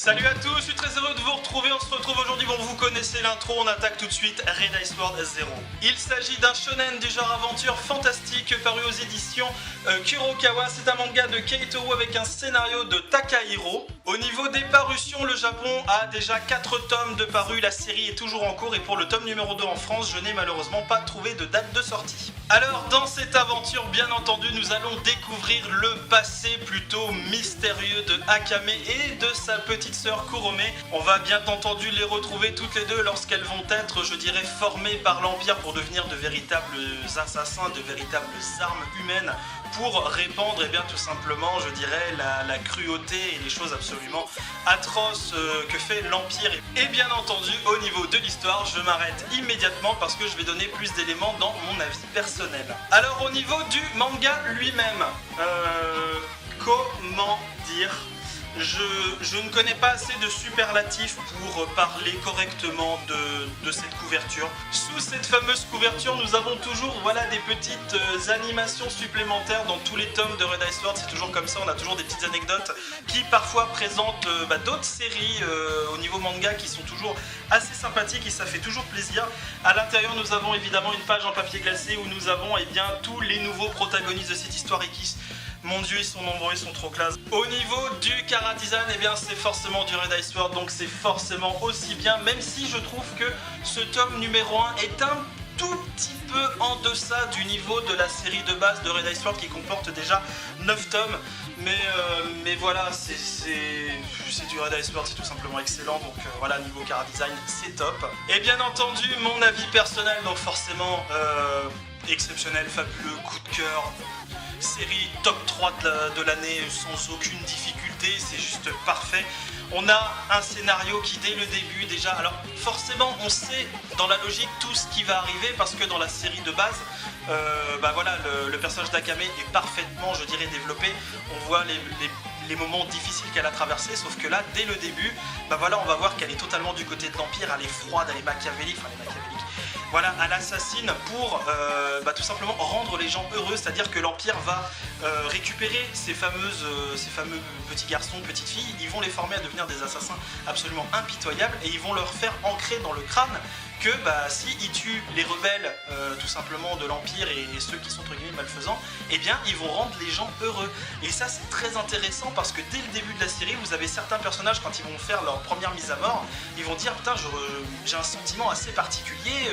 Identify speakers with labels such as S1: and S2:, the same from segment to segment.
S1: Salut à tous, je suis très heureux de vous retrouver, on se retrouve aujourd'hui, bon vous connaissez l'intro, on attaque tout de suite Red Ice World 0. Il s'agit d'un shonen du genre aventure fantastique paru aux éditions Kurokawa, c'est un manga de Keitaro avec un scénario de Takahiro. Au niveau des parutions, le Japon a déjà 4 tomes de parus, la série est toujours en cours et pour le tome numéro 2 en France, je n'ai malheureusement pas trouvé de date de sortie. Alors dans cette aventure, bien entendu, nous allons découvrir le passé plutôt mystérieux de Akame et de sa petite sœur Kurome. On va bien entendu les retrouver toutes les deux lorsqu'elles vont être, je dirais, formées par l'Empire pour devenir de véritables assassins, de véritables armes humaines pour répandre, et bien tout simplement, je dirais, la cruauté et les choses absolument atroces que fait l'Empire. Et bien entendu, au niveau de l'histoire, je m'arrête immédiatement parce que je vais donner plus d'éléments dans mon avis personnel. Alors au niveau du manga lui-même, comment dire ? Je ne connais pas assez de superlatifs pour parler correctement de cette couverture. Sous cette fameuse couverture, nous avons toujours des petites animations supplémentaires dans tous les tomes de Red Ice World. C'est toujours comme ça, on a toujours des petites anecdotes qui parfois présentent d'autres séries au niveau manga qui sont toujours assez sympathiques et ça fait toujours plaisir. À l'intérieur, nous avons évidemment une page en papier glacé où nous avons tous les nouveaux protagonistes de cette histoire et qui... Mon dieu, ils sont nombreux, ils sont trop classe. Au niveau du chara-design, eh bien c'est forcément du Red Ice World, donc c'est forcément aussi bien, même si je trouve que ce tome numéro 1 est un tout petit peu en deçà du niveau de la série de base de Red Ice World qui comporte déjà 9 tomes. Mais voilà, c'est du Red Ice World, c'est tout simplement excellent, donc voilà, niveau chara-design, c'est top. Et bien entendu, mon avis personnel, donc forcément exceptionnel, fabuleux, coup de cœur. Série top 3 de l'année sans aucune difficulté, c'est juste parfait. On a un scénario qui dès le début déjà, alors forcément on sait dans la logique tout ce qui va arriver parce que dans la série de base, le personnage d'Akame est parfaitement, je dirais, développé. On voit les moments difficiles qu'elle a traversés, sauf que là, dès le début, on va voir qu'elle est totalement du côté de l'Empire, elle est froide, elle est machiavélique, voilà, elle assassine pour tout simplement rendre les gens heureux, c'est-à-dire que l'Empire va récupérer ces fameux petits garçons, petites filles, ils vont les former à devenir des assassins absolument impitoyables et ils vont leur faire ancrer dans le crâne que s'ils tuent les rebelles tout simplement de l'Empire et ceux qui sont entre guillemets malfaisants, eh bien ils vont rendre les gens heureux. Et ça c'est très intéressant parce que dès le début de la série, vous avez certains personnages quand ils vont faire leur première mise à mort, ils vont dire putain j'ai un sentiment assez particulier,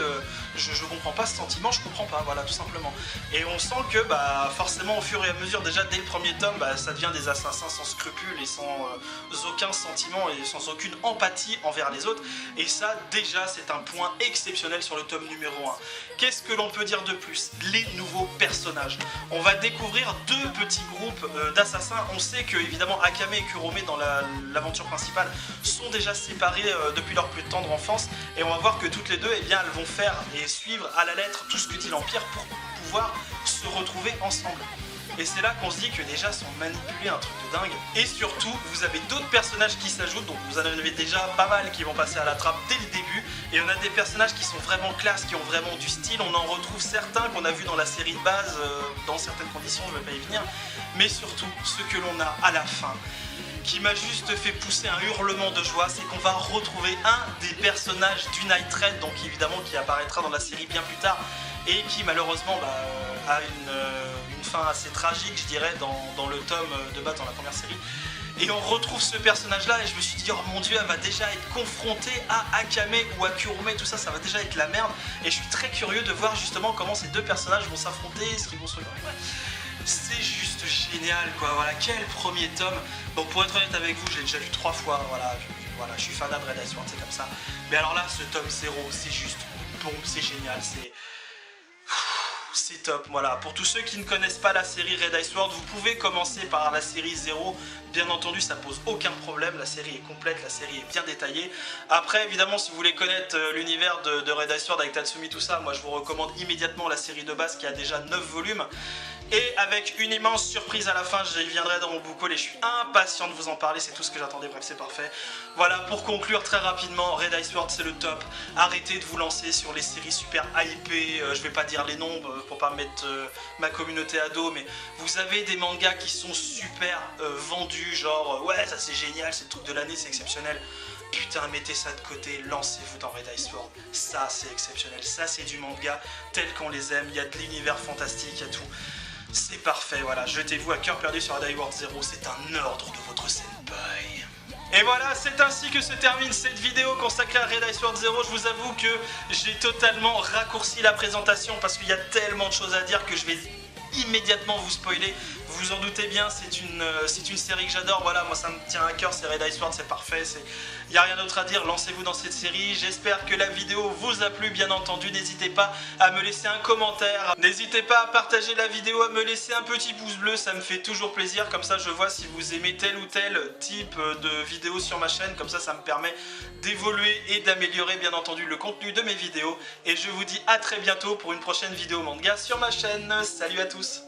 S1: je comprends pas ce sentiment, je comprends pas, voilà tout simplement. Et on sent que forcément au fur et à mesure, déjà dès le premier tome, ça devient des assassins sans scrupules et sans aucun sentiment et sans aucune empathie envers les autres. Et ça déjà c'est un point exceptionnel sur le tome numéro 1. Qu'est-ce que l'on peut dire de plus? Les nouveaux personnages. On va découvrir deux petits groupes d'assassins. On sait que évidemment Akame et Kurome dans l'aventure principale sont déjà séparés depuis leur plus tendre enfance et on va voir que toutes les deux elles vont faire et suivre à la lettre tout ce que dit l'Empire pour pouvoir se retrouver ensemble. Et c'est là qu'on se dit que déjà sont manipulés un truc de dingue. Et surtout, vous avez d'autres personnages qui s'ajoutent, donc vous en avez déjà pas mal qui vont passer à la trappe dès le début. Et on a des personnages qui sont vraiment classe, qui ont vraiment du style. On en retrouve certains qu'on a vu dans la série de base, dans certaines conditions, je ne vais pas y venir. Mais surtout, ceux que l'on a à la fin, qui m'a juste fait pousser un hurlement de joie, c'est qu'on va retrouver un des personnages du Night Raid, donc évidemment qui apparaîtra dans la série bien plus tard, et qui malheureusement a une fin assez tragique, je dirais, dans le tome de base, dans la première série. Et on retrouve ce personnage-là et je me suis dit, oh mon dieu, elle va déjà être confrontée à Akame ou à Kurome, tout ça, ça va déjà être la merde. Et je suis très curieux de voir justement comment ces deux personnages vont s'affronter, ce qu'ils vont se regarder. C'est juste génial, quoi. Voilà, quel premier tome. Donc pour être honnête avec vous, j'ai déjà vu 3 fois, voilà, je suis fanat de Red Ice World, c'est comme ça. Mais alors là, ce tome 0, c'est juste bon, c'est génial, c'est top, voilà. Pour tous ceux qui ne connaissent pas la série Red Ice World, vous pouvez commencer par la série 0. Bien entendu, ça pose aucun problème, la série est complète, la série est bien détaillée. Après, évidemment, si vous voulez connaître l'univers de Red Ice World avec Tatsumi, tout ça, moi je vous recommande immédiatement la série de base qui a déjà 9 volumes. et avec une immense surprise à la fin, j'y viendrai dans mon book haul et je suis impatient de vous en parler, c'est tout ce que j'attendais, bref c'est parfait. Voilà, pour conclure très rapidement, Red Ice World c'est le top, arrêtez de vous lancer sur les séries super hypées, je vais pas dire les noms pour pas mettre ma communauté à dos, mais vous avez des mangas qui sont super vendus, genre ouais ça c'est génial, c'est le truc de l'année, c'est exceptionnel. Putain, mettez ça de côté, lancez-vous dans Red Ice World. Ça, c'est exceptionnel. Ça, c'est du manga tel qu'on les aime. Il y a de l'univers fantastique, il y a tout. C'est parfait, voilà. Jetez-vous à cœur perdu sur Red Ice World 0. C'est un ordre de votre senpai. Et voilà, c'est ainsi que se termine cette vidéo consacrée à Red Ice World 0. Je vous avoue que j'ai totalement raccourci la présentation parce qu'il y a tellement de choses à dire que je vais immédiatement vous spoiler. Vous vous en doutez bien, c'est une série que j'adore. Voilà, moi ça me tient à cœur, c'est Red Ice World, c'est parfait. Il n'y a rien d'autre à dire, lancez-vous dans cette série. J'espère que la vidéo vous a plu, bien entendu. N'hésitez pas à me laisser un commentaire. N'hésitez pas à partager la vidéo, à me laisser un petit pouce bleu, ça me fait toujours plaisir. Comme ça, je vois si vous aimez tel ou tel type de vidéo sur ma chaîne. Comme ça me permet d'évoluer et d'améliorer, bien entendu, le contenu de mes vidéos. Et je vous dis à très bientôt pour une prochaine vidéo manga sur ma chaîne. Salut à tous!